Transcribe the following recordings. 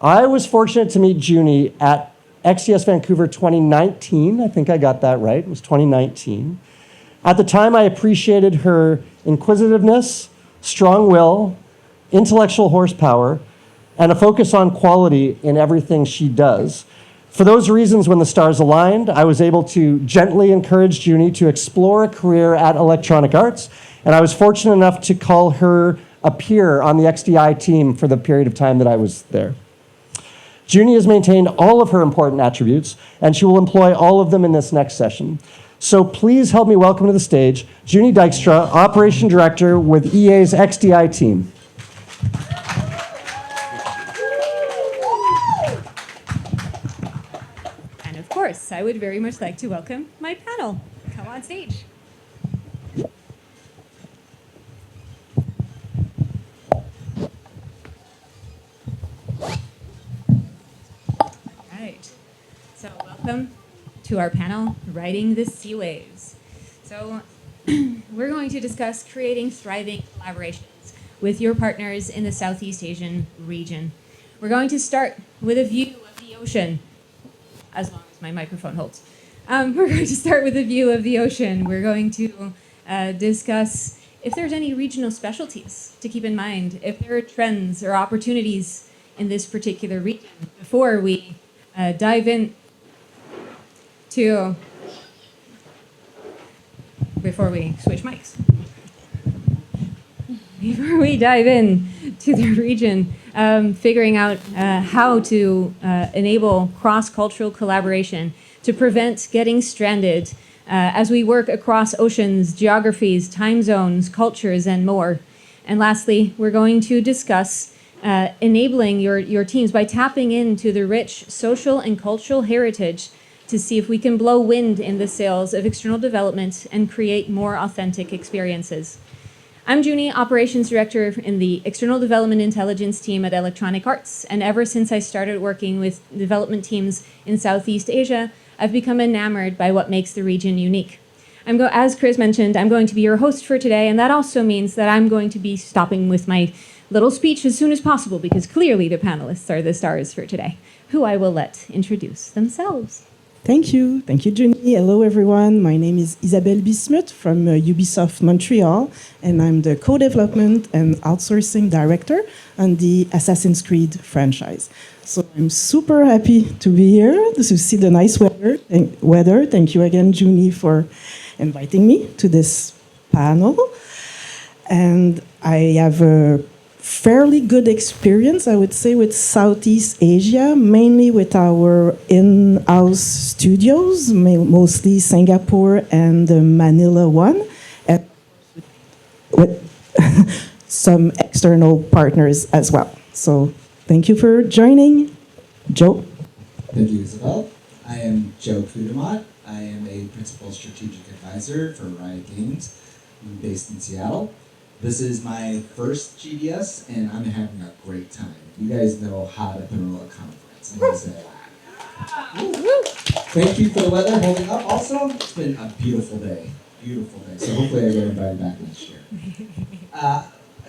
I was fortunate to meet Juney at XDS Vancouver 2019. I think I got that right. It was 2019. At the time, I appreciated her inquisitiveness, strong will, intellectual horsepower, and a focus on quality in everything she does. For those reasons, when the stars aligned, I was able to gently encourage Juney to explore a career at Electronic Arts, and I was fortunate enough to call her a peer on the XDI team for the period of time that I was there. Juney has maintained all of her important attributes, and she will employ all of them in this next session. So please help me welcome to the stage Juney Dijkstra, Operation Director with EA's XDI team. And of course, I would very much like to welcome my panel. Come on stage. So welcome to our panel, Riding the Sea Waves. So we're going to discuss creating thriving collaborations with your partners in the Southeast Asian region. We're going to start with a view of the ocean, as long as my microphone holds. We're going to start with a view of the ocean. We're going to discuss if there's any regional specialties to keep in mind, if there are trends or opportunities in this particular region before we dive in to, before we switch mics, before we dive in to the region, figuring out how to enable cross-cultural collaboration to prevent getting stranded as we work across oceans, geographies, time zones, cultures, and more. And lastly, we're going to discuss enabling your teams by tapping into the rich social and cultural heritage to see if we can blow wind in the sails of external development and create more authentic experiences. I'm Juney, Operations Director in the External Development Intelligence team at Electronic Arts, and ever since I started working with development teams in Southeast Asia, I've become enamored by what makes the region unique. As Chris mentioned, I'm going to be your host for today, and that also means that I'm going to be stopping with my little speech as soon as possible, because clearly the panelists are the stars for today, who I will let introduce themselves. Thank you, Juney. Hello, everyone. My name is Isabelle Bismuth from Ubisoft Montreal, and I'm the co-development and outsourcing director on the Assassin's Creed franchise. So I'm super happy to be here to see the nice weather. Thank you again, Juney, for inviting me to this panel. And I have a fairly good experience, I would say, with Southeast Asia, mainly with our in-house studios, mostly Singapore and the Manila one, and with some external partners as well. So thank you for joining. Joe. Thank you, Isabelle. I am Joe Cudiamat. I am a principal strategic advisor for Riot Games. I'm based in Seattle. This is my first GDS, and I'm having a great time. You guys know how to throw a conference. I'm going to say that. Thank you for the weather holding up also. It's been a beautiful day. Beautiful day. So hopefully I get invited back next year.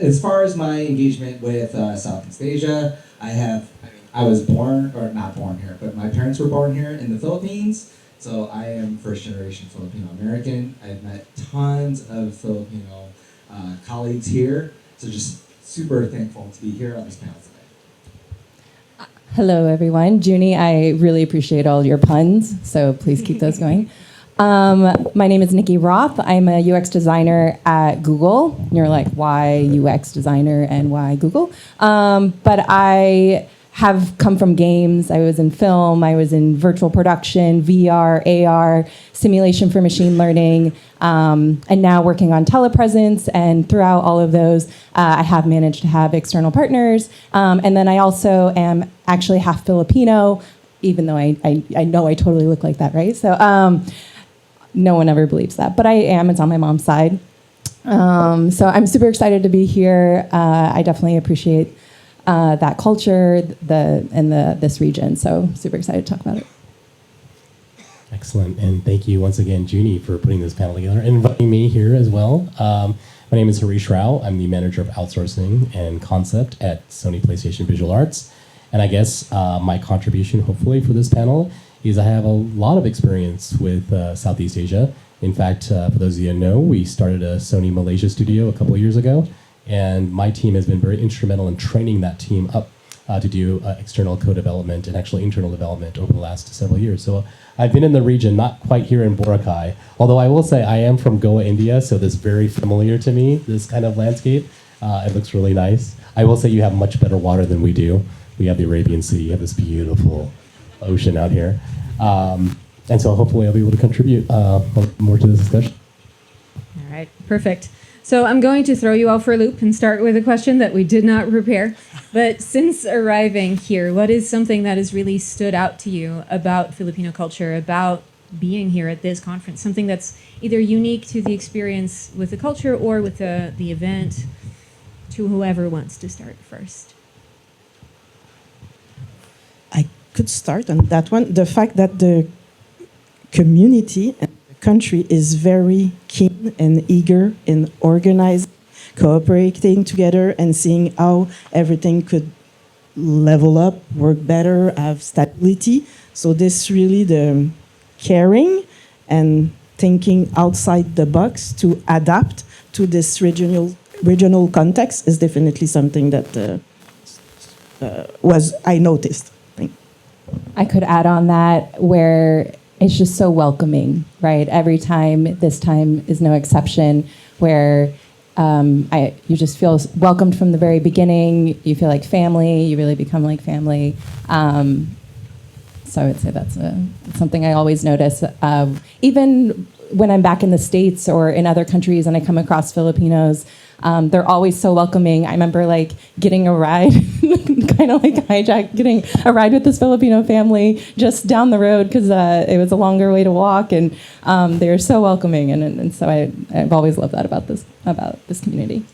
As far as my engagement with Southeast Asia, I was born, or not born here, but my parents were born here in the Philippines. So I am first generation Filipino American. I've met tons of Filipino colleagues here, so just super thankful to be here on this panel today. Hello, everyone. Juney, I really appreciate all your puns, so please keep those going. My name is Nikki Roth. I'm a UX designer at Google. You're like, why UX designer and why Google? But I have come from games. I was in film, I was in virtual production, VR, AR, simulation for machine learning, and now working on telepresence. And throughout all of those, I have managed to have external partners. And then I also am actually half Filipino, even though I know I totally look like that, right? So no one ever believes that, but I am. It's on my mom's side. So I'm super excited to be here. I definitely appreciate that culture this region. So super excited to talk about it. Excellent, and thank you once again, Juney, for putting this panel together and inviting me here as well. My name is Harish Rao. I'm the manager of outsourcing and concept at Sony PlayStation Visual Arts. And I guess my contribution, hopefully, for this panel is I have a lot of experience with Southeast Asia. In fact, for those of you who know, we started a Sony Malaysia studio a couple of years ago, and my team has been very instrumental in training that team up to do external co-development and actually internal development over the last several years. So I've been in the region, not quite here in Boracay, although I will say I am from Goa, India, so this is very familiar to me, this kind of landscape. It looks really nice. I will say you have much better water than we do. We have the Arabian Sea, you have this beautiful ocean out here. And so hopefully I'll be able to contribute more to this discussion. All right, perfect. So I'm going to throw you all for a loop and start with a question that we did not prepare. But since arriving here, what is something that has really stood out to you about Filipino culture, about being here at this conference? Something that's either unique to the experience with the culture or with the event, to whoever wants to start first. I could start on that one. The fact that the community and the country is very keen and eager in organizing, cooperating together, and seeing how everything could level up, work better, have stability. So this really the caring and thinking outside the box to adapt to this regional context is definitely something that I noticed. I could add on that where it's just so welcoming, right? Every time, this time is no exception, where you just feel welcomed from the very beginning. You feel like family. You really become like family. So I would say that's something I always notice. Even when I'm back in the States or in other countries and I come across Filipinos, they're always so welcoming. I remember like getting a ride, kind of like getting a ride with this Filipino family just down the road because it was a longer way to walk, and they were so welcoming, and so I've always loved that about this community.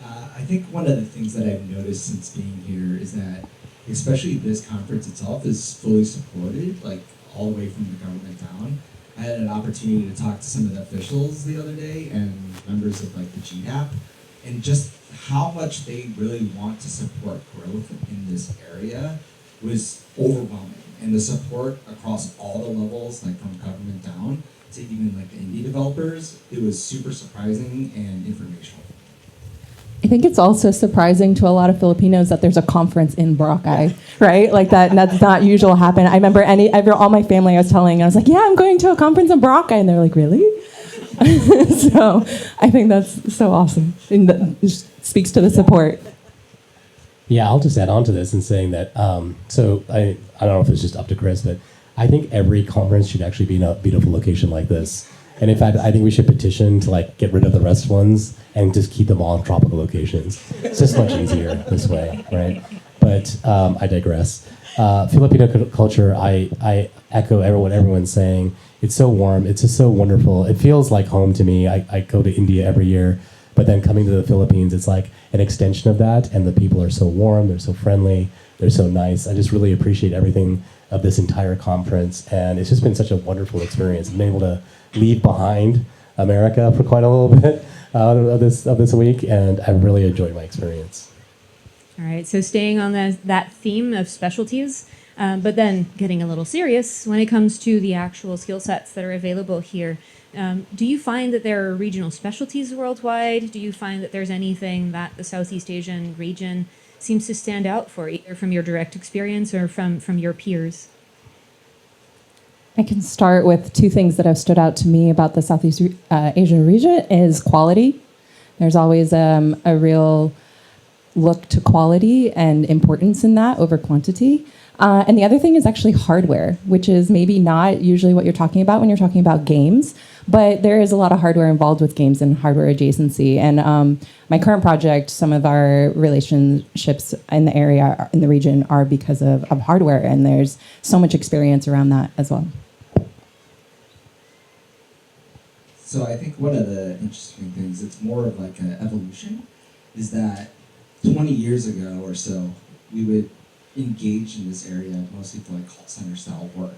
I think one of the things that I've noticed since being here is that, especially this conference itself, is fully supported, like all the way from the government down. I had an opportunity to talk to some of the officials the other day and members of like the GDAP, and just how much they really want to support growth in this area was overwhelming. And the support across all the levels, like from government down to even like the indie developers, it was super surprising and informational. I think it's also surprising to a lot of Filipinos that there's a conference in Boracay, right? Like that's not usual happen. I remember all my family I was telling, I was like, yeah, I'm going to a conference in Boracay. And they're like, really? So I think that's so awesome. And that just speaks to the support. Yeah, I'll just add on to this in saying that, so I don't know if it's just up to Chris, but I think every conference should actually be in a beautiful location like this. And in fact, I think we should petition to like get rid of the rest ones and just keep them all in tropical locations. It's just much easier this way, right? But I digress. Filipino culture, I echo what everyone's saying. It's so warm. It's just so wonderful. It feels like home to me. I go to India every year, but then coming to the Philippines, it's like an extension of that. And the people are so warm. They're so friendly. They're so nice. I just really appreciate everything of this entire conference. And it's just been such a wonderful experience. I've been able to leave behind America for quite a little bit of this week, and I've really enjoyed my experience. All right, so staying on that theme of specialties, but then getting a little serious when it comes to the actual skill sets that are available here. Do you find that there are regional specialties worldwide? Do you find that there's anything that the Southeast Asian region seems to stand out for, either from your direct experience or from your peers? I can start with two things that have stood out to me about the Southeast Asian region is quality. There's always a real look to quality and importance in that over quantity. And the other thing is actually hardware, which is maybe not usually what you're talking about when you're talking about games, but there is a lot of hardware involved with games and hardware adjacency. And my current project, some of our relationships in the area, in the region, are because of hardware, and there's so much experience around that as well. So I think one of the interesting things, it's more of like an evolution, is that 20 years ago or so, we would engage in this area mostly for like call center style work.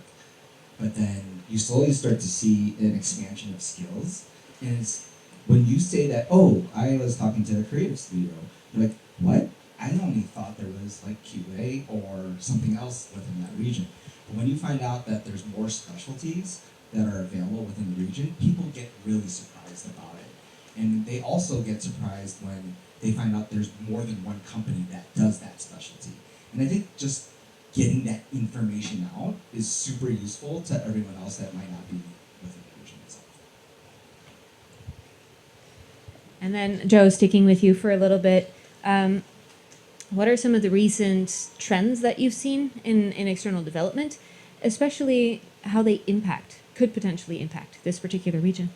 But then you slowly start to see an expansion of skills. And it's when you say that, oh, I was talking to a creative studio, you're like, what? I only thought there was like QA or something else within that region. But when you find out that there's more specialties that are available within the region, people get really surprised about it. And they also get surprised when they find out there's more than one company that does that specialty. And I think just getting that information out is super useful to everyone else that might not be within the region itself. And then, Joe, sticking with you for a little bit, what are some of the recent trends that you've seen in external development, especially how they could potentially impact this particular region?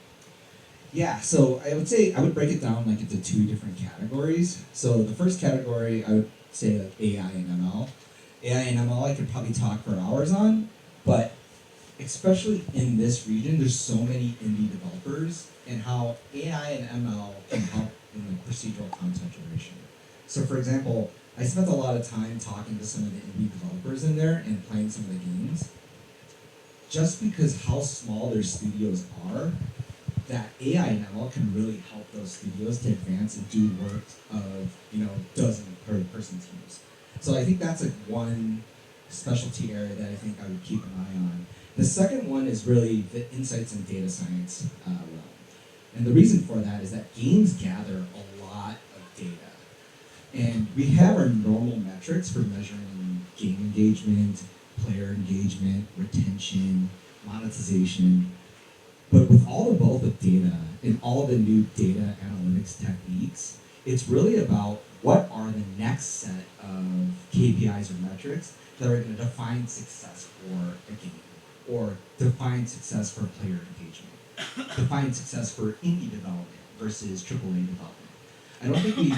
Yeah, so I would say I would break it down like into two different categories. So the first category, I would say like AI and ML. AI and ML I could probably talk for hours on, but especially in this region, there's so many indie developers and how AI and ML can help in the procedural content generation. So for example, I spent a lot of time talking to some of the indie developers in there and playing some of the games. Just because how small their studios are, that AI and ML can really help those studios to advance and do work of, dozen per person teams. So I think that's like one specialty area that I think I would keep an eye on. The second one is really the insights and data science realm. And the reason for that is that games gather a lot of data. And we have our normal metrics for measuring game engagement, player engagement, retention, monetization. But with all the bulk of data and all the new data analytics techniques, it's really about what are the next set of KPIs or metrics that are going to define success for a game, or define success for player engagement, define success for indie development versus AAA development. I don't think we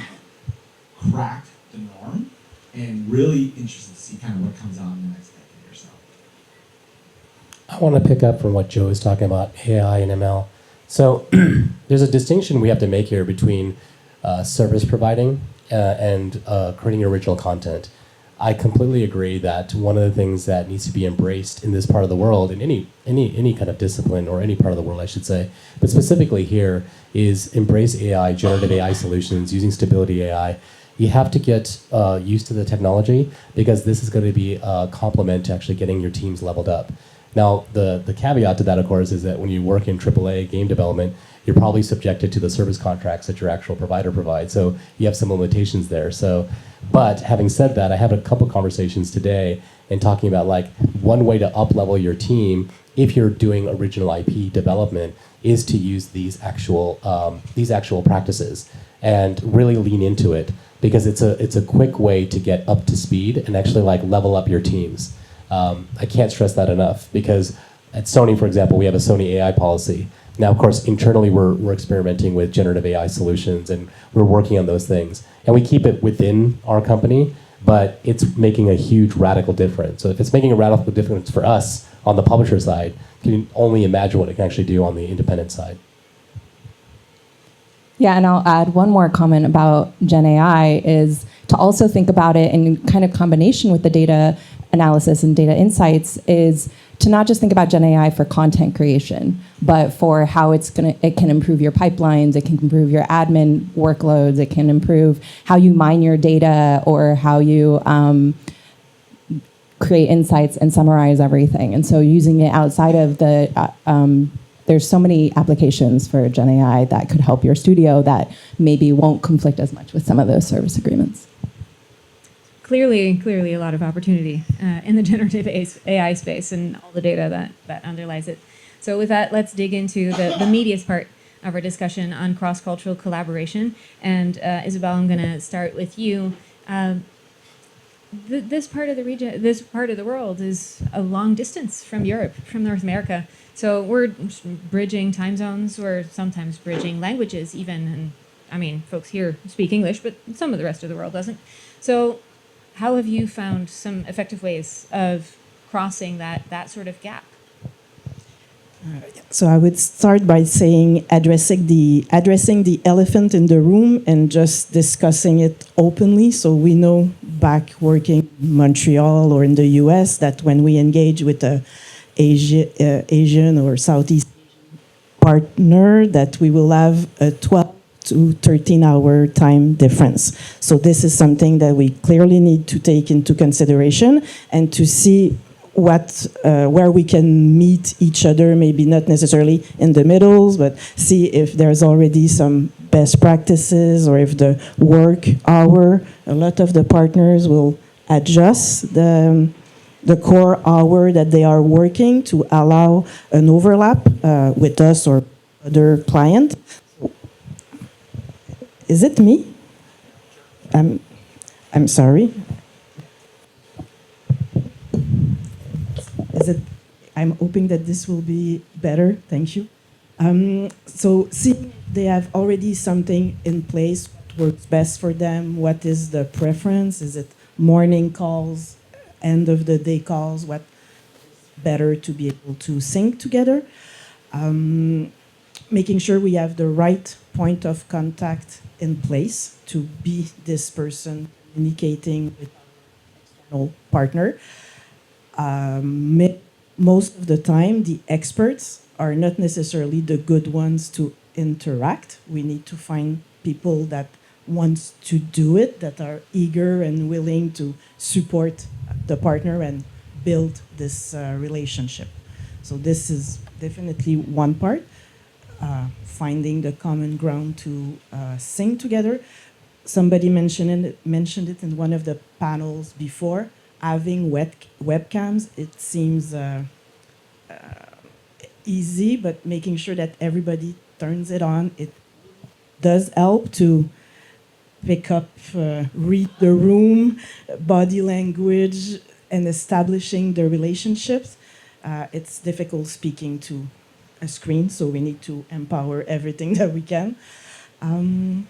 cracked the norm, and really interested to see kind of what comes out in the next decade or so. I want to pick up from what Joe was talking about, AI and ML. So there's a distinction we have to make here between service providing and creating original content. I completely agree that one of the things that needs to be embraced in this part of the world, in any kind of discipline or any part of the world, I should say, but specifically here, is embrace AI, generative AI solutions, using stability AI. You have to get used to the technology, because this is going to be a complement to actually getting your teams leveled up. Now, the caveat to that, of course, is that when you work in AAA game development, you're probably subjected to the service contracts that your actual provider provides. So you have some limitations there. But having said that, I had a couple conversations today and talking about like one way to up-level your team if you're doing original IP development is to use these actual practices and really lean into it, because it's a quick way to get up to speed and actually like level up your teams. I can't stress that enough, because at Sony, for example, we have a Sony AI policy. Now, of course, internally we're experimenting with generative AI solutions, and we're working on those things. And we keep it within our company, but it's making a huge radical difference. So if it's making a radical difference for us on the publisher side, you can only imagine what it can actually do on the independent side. Yeah, and I'll add one more comment about Gen AI is to also think about it in kind of combination with the data analysis and data insights, is to not just think about Gen AI for content creation, but for how it can improve your pipelines, it can improve your admin workloads, it can improve how you mine your data, or how you create insights and summarize everything. And so using it outside of the there's so many applications for Gen AI that could help your studio that maybe won't conflict as much with some of those service agreements. Clearly a lot of opportunity in the generative AI space and all the data that underlies it. So with that, let's dig into the meatiest part of our discussion on cross-cultural collaboration. And Isabelle, I'm going to start with you. This part of the region, this part of the world is a long distance from Europe, from North America. So we're bridging time zones, we're sometimes bridging languages even. And I mean, folks here speak English, but some of the rest of the world doesn't. So how have you found some effective ways of crossing that sort of gap? So I would start by saying addressing the elephant in the room and just discussing it openly. So we know back working in Montreal or in the US that when we engage with a Asian or Southeast Asian partner, that we will have a 12 to 13-hour time difference. So this is something that we clearly need to take into consideration and to see where we can meet each other, maybe not necessarily in the middles, but see if there's already some best practices or if the work hour, a lot of the partners will adjust the core hour that they are working to allow an overlap with us or other client. Is it me? I'm sorry. I'm hoping that this will be better. Thank you. So see, they have already something in place. What works best for them? What is the preference? Is it morning calls, end of the day calls? What is better to be able to sync together? Making sure we have the right point of contact in place to be this person communicating with our external partner. Most of the time, the experts are not necessarily the good ones to interact. We need to find people that want to do it, that are eager and willing to support the partner and build this relationship. So this is definitely one part, finding the common ground to sing together. Somebody mentioned it in one of the panels before. Having webcams, it seems easy, but making sure that everybody turns it on, it does help to pick up, read the room, body language, and establishing the relationships. It's difficult speaking to a screen, so we need to empower everything that we can. And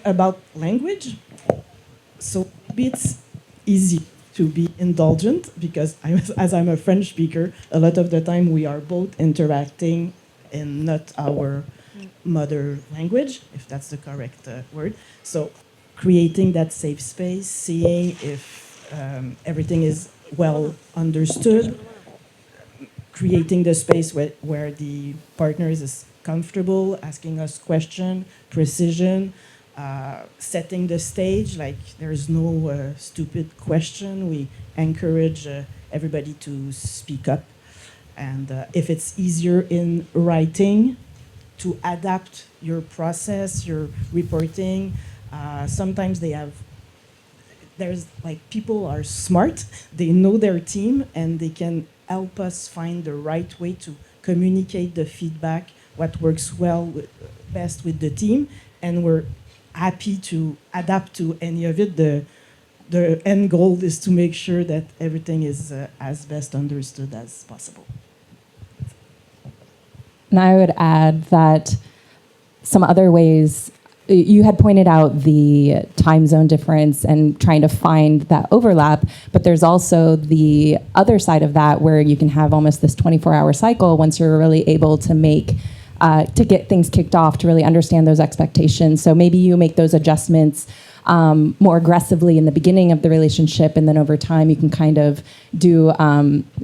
about language, so maybe it's easy to be indulgent because as I'm a French speaker, a lot of the time we are both interacting in not our mother language, if that's the correct word. So creating that safe space, seeing if everything is well understood, creating the space where the partners is comfortable, asking us questions, precision, setting the stage, like there's no stupid question. We encourage everybody to speak up. And if it's easier in writing, to adapt your process, your reporting. Sometimes there's like people are smart, they know their team, and they can help us find the right way to communicate the feedback, what works best with the team, and we're happy to adapt to any of it. The end goal is to make sure that everything is as best understood as possible. And I would add that some other ways, you had pointed out the time zone difference and trying to find that overlap, but there's also the other side of that where you can have almost this 24-hour cycle once you're really able to to get things kicked off, to really understand those expectations. So maybe you make those adjustments more aggressively in the beginning of the relationship, and then over time you can kind of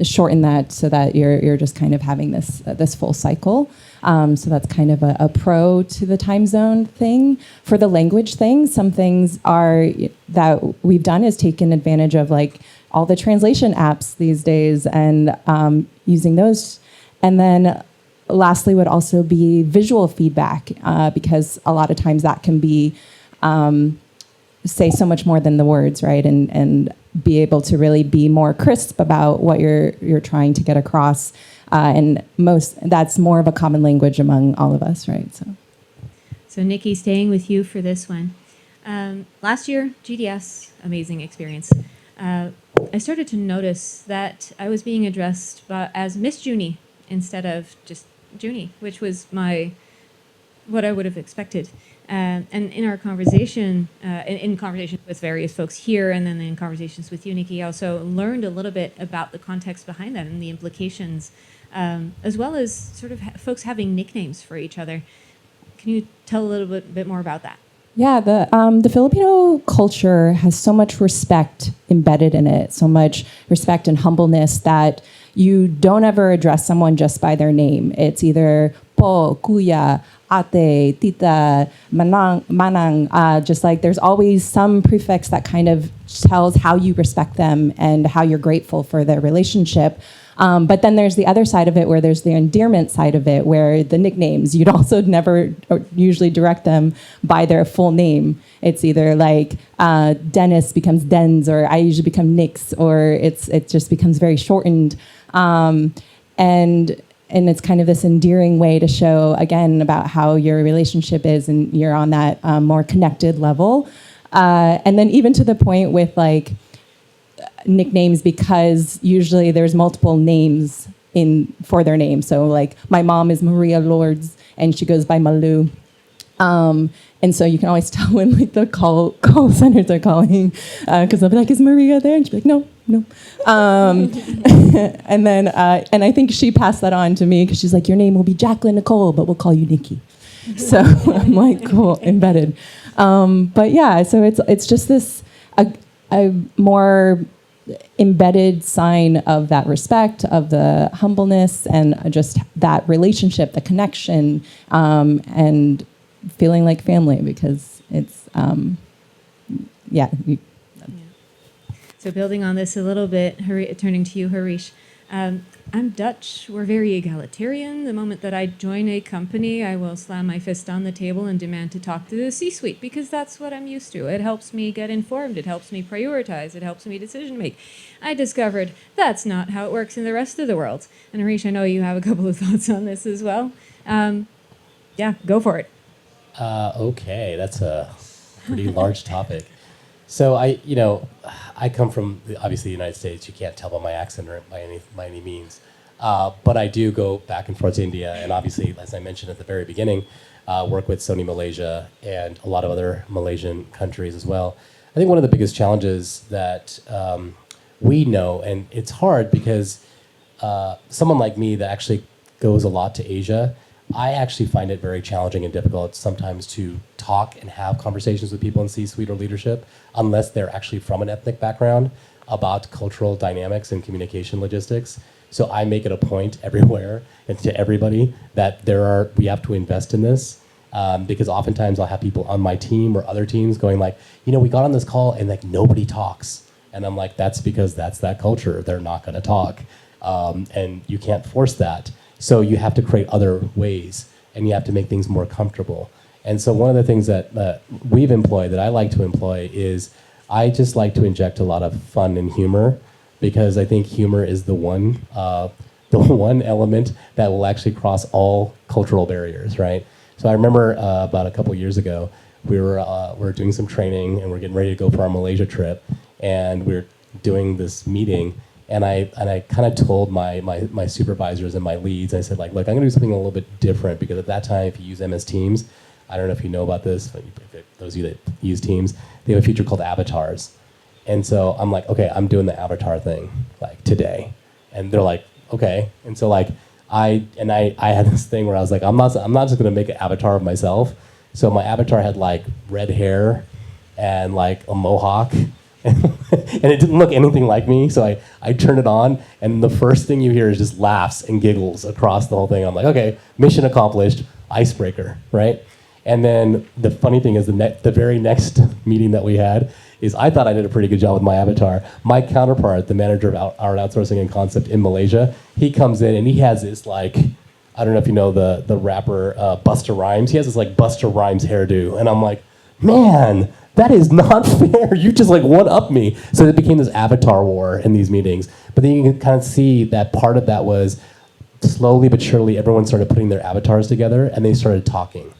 shorten that so that you're just kind of having this full cycle. So that's kind of a pro to the time zone thing. For the language thing, some things that we've done is taken advantage of like all the translation apps these days and using those. And then lastly would also be visual feedback, because a lot of times that can be say so much more than the words, right? And be able to really be more crisp about what you're trying to get across. And that's more of a common language among all of us, right? So Nikki, staying with you for this one. Last year, GDS, amazing experience. I started to notice that I was being addressed as Miss Juney instead of just Juney, which was what I would have expected. And in our conversation, in conversations with various folks here, and then in conversations with you, Nikki, I also learned a little bit about the context behind that and the implications, as well as sort of folks having nicknames for each other. Can you tell a little bit more about that? Yeah, the Filipino culture has so much respect embedded in it, so much respect and humbleness that you don't ever address someone just by their name. It's either po, kuya, ate, tita, manang, just like there's always some prefix that kind of tells how you respect them and how you're grateful for their relationship. But then there's the other side of it where there's the endearment side of it, where the nicknames, you'd also never usually direct them by their full name. It's either like Dennis becomes Dens, or I usually become Nix, or it just becomes very shortened. And it's kind of this endearing way to show, again, about how your relationship is and you're on that more connected level. And then even to the point with like nicknames, because usually there's multiple names for their name. So like my mom is Maria Lords and she goes by Malu. And so you can always tell when like the call centers are calling, because they'll be like, is Maria there? And she'll be like, no. And then, and I think she passed that on to me because she's like, your name will be Jacqueline Nicole, but we'll call you Nikki. So I'm like, cool, embedded. But yeah, so it's just this, a more embedded sign of that respect, of the humbleness, and just that relationship, the connection, and feeling like family, because it's, yeah. So building on this a little bit, turning to you, Harish, I'm Dutch. We're very egalitarian. The moment that I join a company, I will slam my fist on the table and demand to talk to the C-suite, because that's what I'm used to. It helps me get informed. It helps me prioritize. It helps me decision make. I discovered that's not how it works in the rest of the world. And Harish, I know you have a couple of thoughts on this as well. Yeah, go for it. Okay, that's a pretty large topic. So I come from obviously the United States. You can't tell by my accent or by any means, but I do go back and forth to India, and obviously, as I mentioned at the very beginning, work with Sony Malaysia and a lot of other Malaysian countries as well. I think one of the biggest challenges that we know, and it's hard because someone like me that actually goes a lot to Asia, I actually find it very challenging and difficult sometimes to talk and have conversations with people in C-suite or leadership unless they're actually from an ethnic background about cultural dynamics and communication logistics. So I make it a point everywhere and to everybody that we have to invest in this, because oftentimes I'll have people on my team or other teams going like, we got on this call and like nobody talks. And I'm like, that's because that's that culture. They're not going to talk. And you can't force that. So you have to create other ways, and you have to make things more comfortable. And so one of the things that we've employed, that I like to employ, is I just like to inject a lot of fun and humor, because I think humor is the one element that will actually cross all cultural barriers, right? So I remember about a couple years ago, we were doing some training, and we're getting ready to go for our Malaysia trip, and we were doing this meeting. And I kind of told my supervisors and my leads, I said, like, look, I'm going to do something a little bit different, because at that time, if you use MS Teams, I don't know if you know about this, but those of you that use Teams, they have a feature called avatars. And so I'm like, okay, I'm doing the avatar thing, like, today. And they're like, okay. And so, like, I had this thing where I was like, I'm not just going to make an avatar of myself. So my avatar had, like, red hair and, like, a mohawk. And it didn't look anything like me, so I turned it on, and the first thing you hear is just laughs and giggles across the whole thing. I'm like, okay, mission accomplished, icebreaker, right? And then the funny thing is the very next meeting that we had is I thought I did a pretty good job with my avatar. My counterpart, the manager of our outsourcing and concept in Malaysia, he comes in and he has this, like, I don't know if you know the rapper Busta Rhymes. He has this like Busta Rhymes hairdo, and I'm like, man, that is not fair. You just like one-up me. So it became this avatar war in these meetings. But then you can kind of see that part of that was slowly but surely everyone started putting their avatars together and they started talking.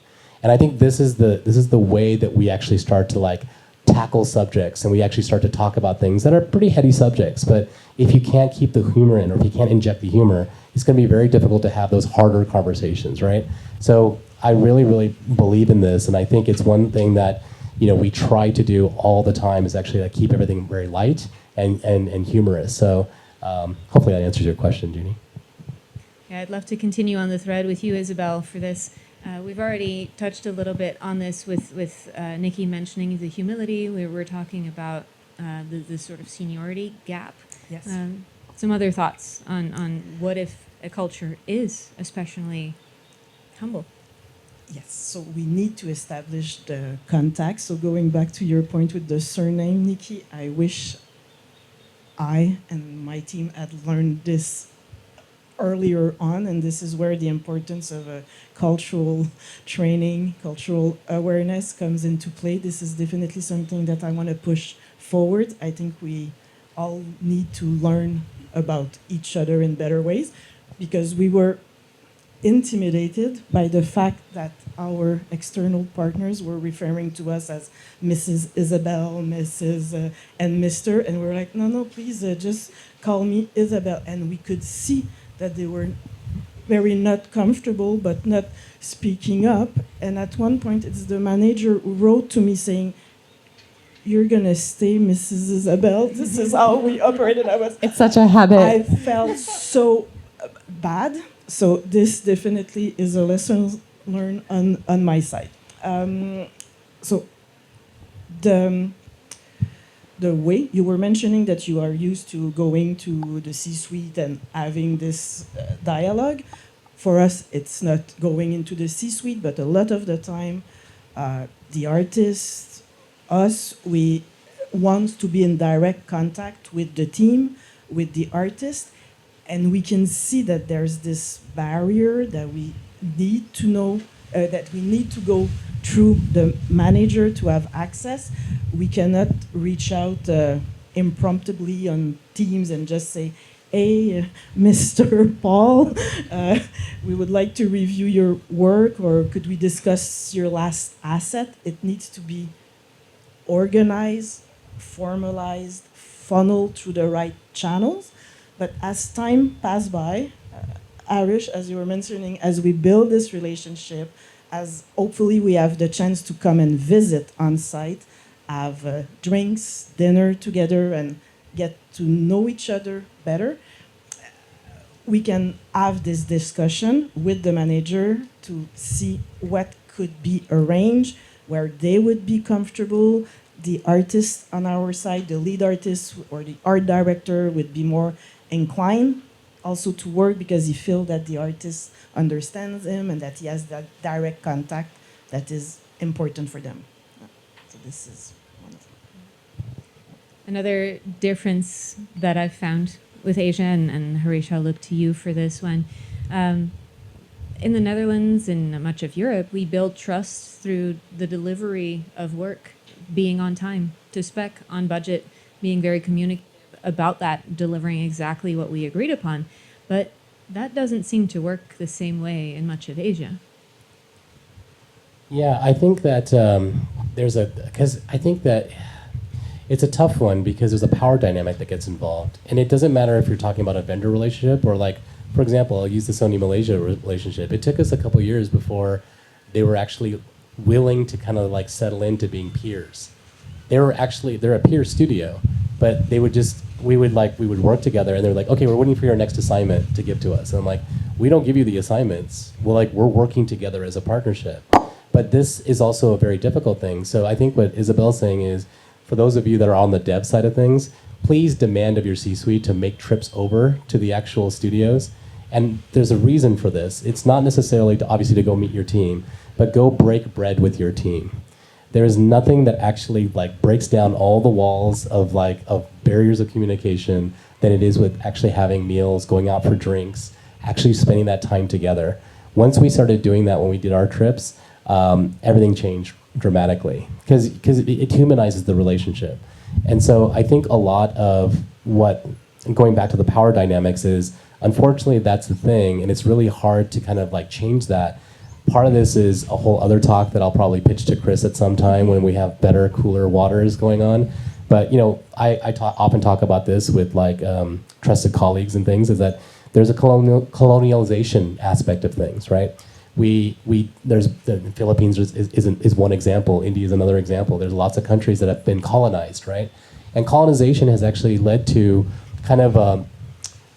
And I think this is the way that we actually start to like tackle subjects, and we actually start to talk about things that are pretty heady subjects. But if you can't keep the humor in, or if you can't inject the humor, it's going to be very difficult to have those harder conversations, right? So I really, really believe in this, and I think it's one thing that we try to do all the time is actually like keep everything very light and humorous. So hopefully that answers your question, Juney. Yeah, I'd love to continue on the thread with you, Isabelle, for this. We've already touched a little bit on this with Nikki mentioning the humility. We were talking about the sort of seniority gap. Yes. Some other thoughts on what if a culture is especially Humble. Yes, so we need to establish the contact. So going back to your point with the surname, Nikki, I wish I and my team had learned this earlier on, and this is where the importance of a cultural training, cultural awareness comes into play. This is definitely something that I want to push forward. I think we all need to learn about each other in better ways, because we were intimidated by the fact that our external partners were referring to us as Mrs. Isabelle, Mrs. And Mr. And we're like, no, please just call me Isabelle. And we could see that they were very not comfortable, but not speaking up. And at one point, it's the manager who wrote to me saying, "You're gonna stay, Mrs. Isabelle. This is how we operate." And It's such a habit. I felt so bad. So this definitely is a lesson learned on my side. So the way you were mentioning that you are used to going to the C-suite and having this dialogue, for us it's not going into the C-suite, but a lot of the time the artists, us, we want to be in direct contact with the team, with the artist, and we can see that there's this barrier that we need to know, that we need to go through the manager to have access. We cannot reach out impromptu on Teams and just say, "Hey, Mr. Paul, we would like to review your work, or could we discuss your last asset?" It needs to be organized, formalized, funneled through the right channels. But as time passed by, Harish, as you were mentioning, as we build this relationship, as hopefully we have the chance to come and visit on site, have drinks, dinner together, and get to know each other better, we can have this discussion with the manager to see what could be arranged, where they would be comfortable. The artist on our side, the lead artist or the art director, would be more inclined also to work because he feels that the artist understands him and that he has that direct contact that is important for them. So this is one of them. Another difference that I've found with Asia, and Harish, I'll look to you for this one. In the Netherlands and much of Europe, we build trust through the delivery of work, being on time, to spec, on budget, being very communicative about that, delivering exactly what we agreed upon. But that doesn't seem to work the same way in much of Asia. Yeah, I think that because I think that it's a tough one because there's a power dynamic that gets involved. And it doesn't matter if you're talking about a vendor relationship or, like, for example, I'll use the Sony Malaysia relationship. It took us a couple years before they were actually willing to kind of like settle into being peers. They're a peer studio, but we would work together and they're like, "Okay, we're waiting for your next assignment to give to us." And I'm like, "We don't give you the assignments. We're working together as a partnership." But this is also a very difficult thing. So I think what Isabelle's saying is, for those of you that are on the dev side of things, please demand of your C-suite to make trips over to the actual studios. And there's a reason for this. It's not necessarily obviously to go meet your team, but go break bread with your team. There is nothing that actually like breaks down all the walls of barriers of communication than it is with actually having meals, going out for drinks, actually spending that time together. Once we started doing that when we did our trips, everything changed dramatically because it humanizes the relationship. And so I think a lot of what, going back to the power dynamics, is unfortunately that's the thing, and it's really hard to kind of like change that. Part of this is a whole other talk that I'll probably pitch to Chris at some time when we have better, cooler waters going on. But I often talk about this with trusted colleagues and things, is that there's a colonialization aspect of things, right? There's the Philippines is one example. India is another example. There's lots of countries that have been colonized, right? And colonization has actually led to kind of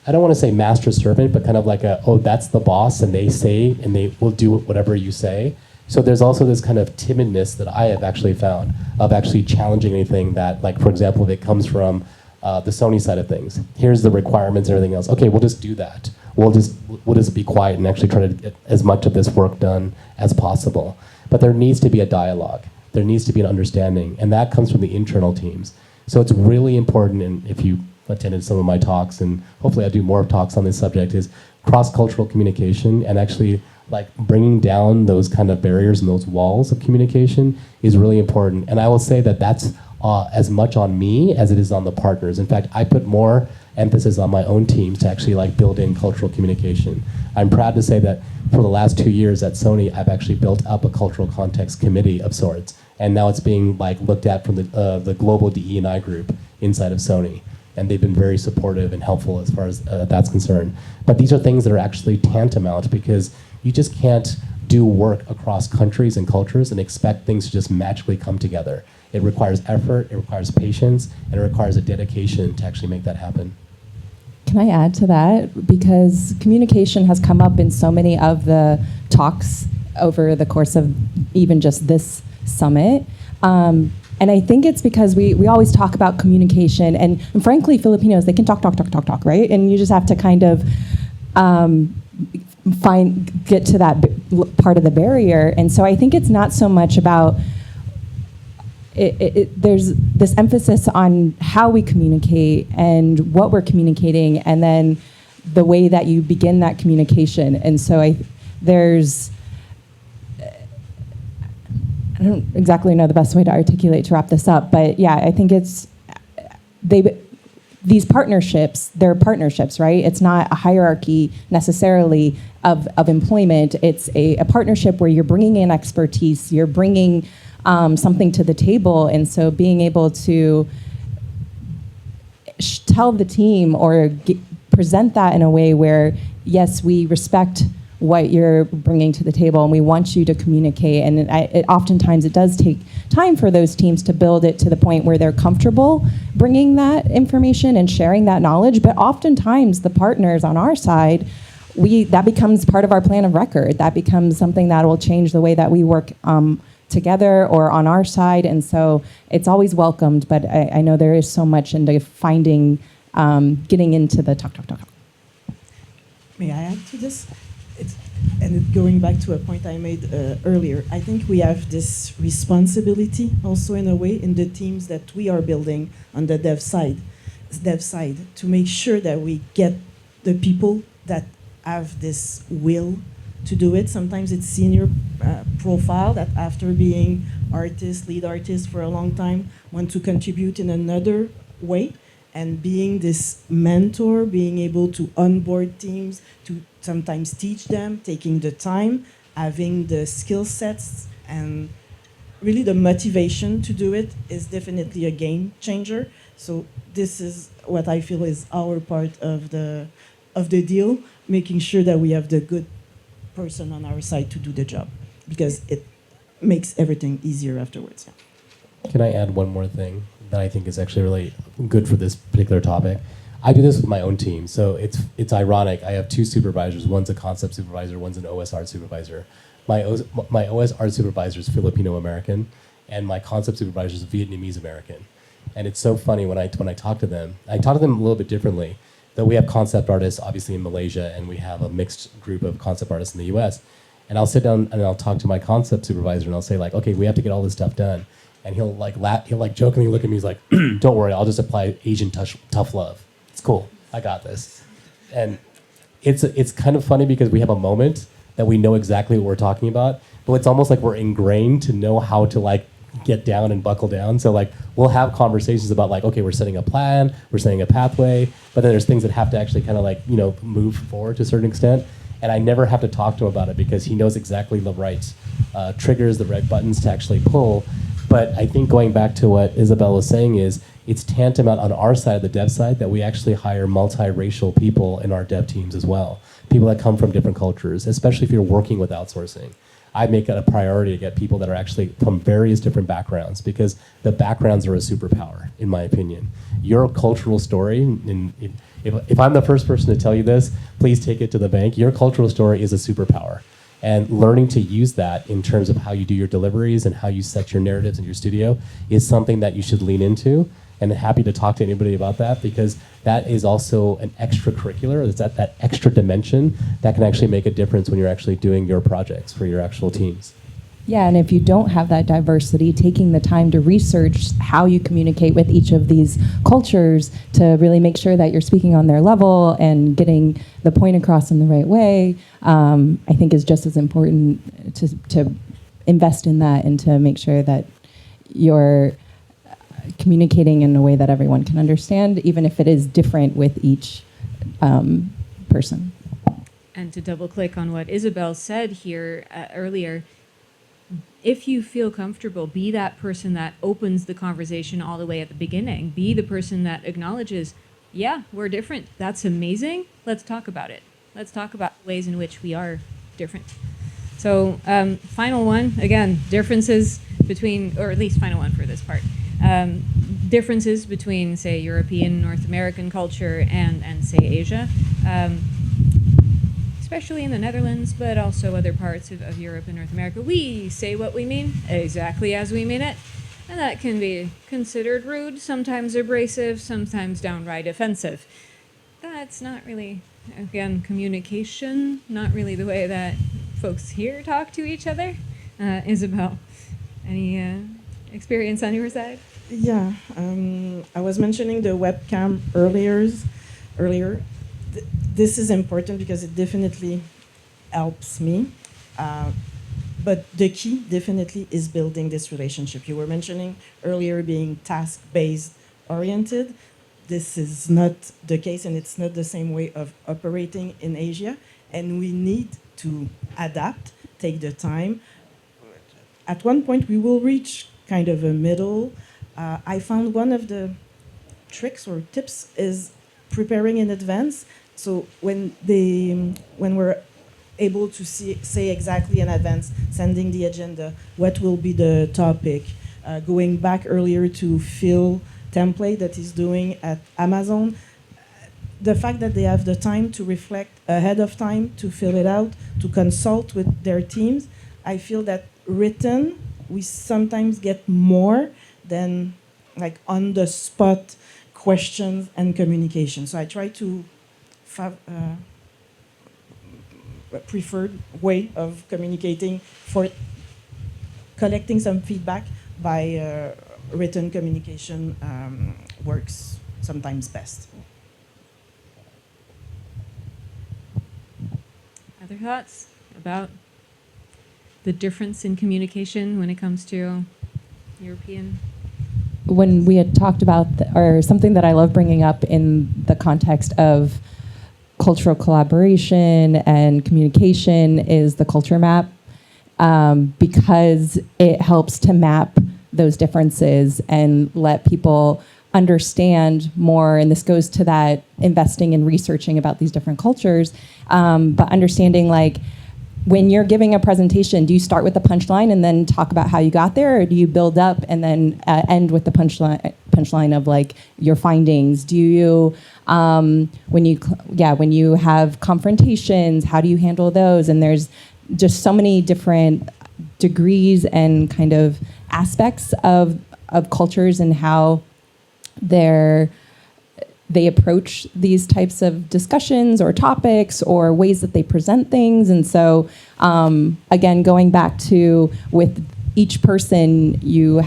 I don't want to say master servant, but kind of like that's the boss, and they will do whatever you say. So there's also this kind of timidness that I have actually found of actually challenging anything that, like, for example, if it comes from the Sony side of things. Here's the requirements and everything else. Okay, we'll just do that. we'll just be quiet and actually try to get as much of this work done as possible. But there needs to be a dialogue. There needs to be an understanding, and that comes from the internal teams. So it's really important, and if you attended some of my talks, and hopefully I do more talks on this subject, is cross-cultural communication, and actually like bringing down those kind of barriers and those walls of communication is really important. And I will say that that's as much on me as it is on the partners. In fact, I put more emphasis on my own teams to actually like build in cultural communication. I'm proud to say that for the last 2 years at Sony, I've actually built up a cultural context committee of sorts, and now it's being like looked at from the global DE&I group inside of Sony. And they've been very supportive and helpful as far as that's concerned. But these are things that are actually tantamount, because you just can't do work across countries and cultures and expect things to just magically come together. It requires effort, it requires patience, and it requires a dedication to actually make that happen. Can I add to that? Because communication has come up in so many of the talks over the course of even just this summit. And I think it's because we always talk about communication, and frankly, Filipinos, they can talk, right? And you just have to kind of get to that part of the barrier. And so I think it's not so much about there's this emphasis on how we communicate and what we're communicating, and then the way that you begin that communication. And so I don't exactly know the best way to articulate to wrap this up, but yeah, I think it's these partnerships, they're partnerships, right? It's not a hierarchy necessarily of employment. It's a partnership where you're bringing in expertise, you're bringing something to the table, and so being able to tell the team or present that in a way where, yes, we respect what you're bringing to the table, and we want you to communicate. And oftentimes it does take time for those teams to build it to the point where they're comfortable bringing that information and sharing that knowledge. But oftentimes the partners on our side, that becomes part of our plan of record. That becomes something that will change the way that we work together or on our side. And so it's always welcomed, but I know there is so much into finding, getting into the talk. May I add to this? And going back to a point I made earlier, I think we have this responsibility also in a way in the teams that we are building on the dev side, to make sure that we get the people that have this will to do it. Sometimes it's senior profile that after being lead artists for a long time, want to contribute in another way. And being this mentor, being able to onboard teams, to sometimes teach them, taking the time, having the skill sets, and really the motivation to do it is definitely a game changer. So this is what I feel is our part of the deal, making sure that we have the good person on our side to do the job, because it makes everything easier afterwards. Yeah. Can I add one more thing that I think is actually really good for this particular topic? I do this with my own team, so it's ironic. I have two supervisors. One's a concept supervisor, one's an OS art supervisor. My OS art supervisor is Filipino American, and my concept supervisor is Vietnamese American. And it's so funny when I talk to them. I talk to them a little bit differently. Though we have concept artists obviously in Malaysia, and we have a mixed group of concept artists in the US. And I'll sit down and I'll talk to my concept supervisor, and I'll say like, okay, we have to get all this stuff done. And he'll like laugh, he'll like jokingly look at me. He's like, "Don't worry, I'll just apply Asian tough love. It's cool. I got this." And it's kind of funny because we have a moment that we know exactly what we're talking about, but it's almost like we're ingrained to know how to like get down and buckle down. So like we'll have conversations about like, okay, we're setting a plan, we're setting a pathway, but then there's things that have to actually kind of like, you know, move forward to a certain extent. And I never have to talk to him about it because he knows exactly the right triggers, the right buttons to actually pull. But I think going back to what Isabelle was saying is it's tantamount on our side, the dev side, that we actually hire multiracial people in our dev teams as well. People that come from different cultures, especially if you're working with outsourcing. I make it a priority to get people that are actually from various different backgrounds, because the backgrounds are a superpower, in my opinion. Your cultural story, and if I'm the first person to tell you this, please take it to the bank. Your cultural story is a superpower. And learning to use that in terms of how you do your deliveries and how you set your narratives in your studio is something that you should lean into. and happy to talk to anybody about that, because that is also an extracurricular. It's that extra dimension that can actually make a difference when you're actually doing your projects for your actual teams. Yeah, and if you don't have that diversity, taking the time to research how you communicate with each of these cultures to really make sure that you're speaking on their level and getting the point across in the right way, I think is just as important to invest in that and to make sure that you're communicating in a way that everyone can understand, even if it is different with each person. And to double click on what Isabelle said here earlier, if you feel comfortable, be that person that opens the conversation all the way at the beginning. Be the person that acknowledges, yeah, we're different. That's amazing. Let's talk about it. Let's talk about ways in which we are different. So final one, again, differences between, or at least final one for this part, differences between, say, European, North American culture and say, Asia. Especially in the Netherlands, but also other parts of Europe and North America. We say what we mean exactly as we mean it, and that can be considered rude, sometimes abrasive, sometimes downright offensive. That's not really, again, communication, not really the way that folks here talk to each other. Isabelle, any experience on your side? Yeah, I was mentioning the webcam earlier. This is important because it definitely helps me. But the key definitely is building this relationship. You were mentioning earlier being task-based oriented. This is not the case, and it's not the same way of operating in Asia. And we need to adapt, take the time. At one point, we will reach kind of a middle. I found one of the tricks or tips is preparing in advance. So when we're able to say exactly in advance, sending the agenda, what will be the topic, going back earlier to Phil template that he's doing at Amazon, the fact that they have the time to reflect ahead of time, to fill it out, to consult with their teams, I feel that written, we sometimes get more than like on the spot questions and communication. So I try to preferred way of communicating for collecting some feedback by written communication works sometimes best. Other thoughts about the difference in communication when it comes to European? When we had talked about, or something that I love bringing up in the context of cultural collaboration and communication is the culture map, because it helps to map those differences and let people understand more. And this goes to that investing and researching about these different cultures, but understanding, like, when you're giving a presentation, do you start with the punchline and then talk about how you got there, or do you build up and then end with the punchline of like your findings? Do you when you have confrontations, how do you handle those? And there's just so many different degrees and kind of aspects of cultures and how they approach these types of discussions or topics or ways that they present things. And so, again, going back to with each person, you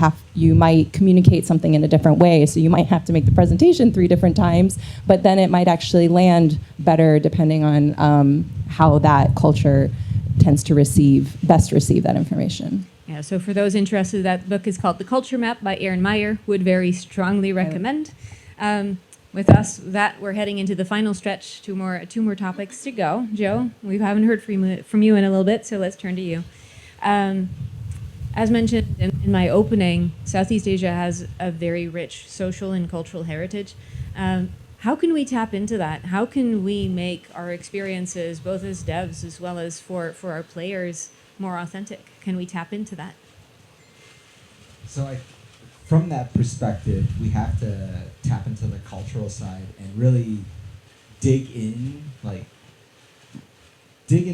might communicate something in a different way. So you might have to make the presentation 3 different times, but then it might actually land better depending on how that culture tends to best receive that information. Yeah, so for those interested, that book is called The Culture Map by Erin Meyer. Would very strongly recommend. With us, we're heading into the final stretch. Two more topics to go. Joe, we haven't heard from you in a little bit, so let's turn to you. As mentioned in my opening, Southeast Asia has a very rich social and cultural heritage. How can we tap into that? How can we make our experiences, both as devs as well as for our players, more authentic? Can we tap into that? So from that perspective, we have to tap into the cultural side and really dig in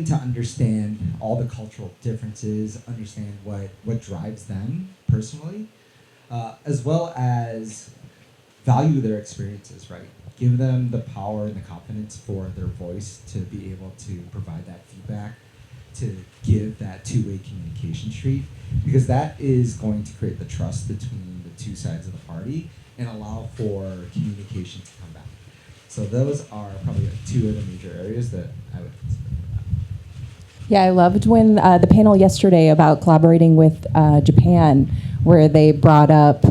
to understand all the cultural differences, understand what drives them personally, as well as value their experiences, right? Give them the power and the confidence for their voice to be able to provide that feedback, to give that two-way communication street, because that is going to create the trust between the two sides of the party and allow for communication to come back. So those are probably two of the major areas that I would consider for that. Yeah, I loved when the panel yesterday about collaborating with Japan, where they brought up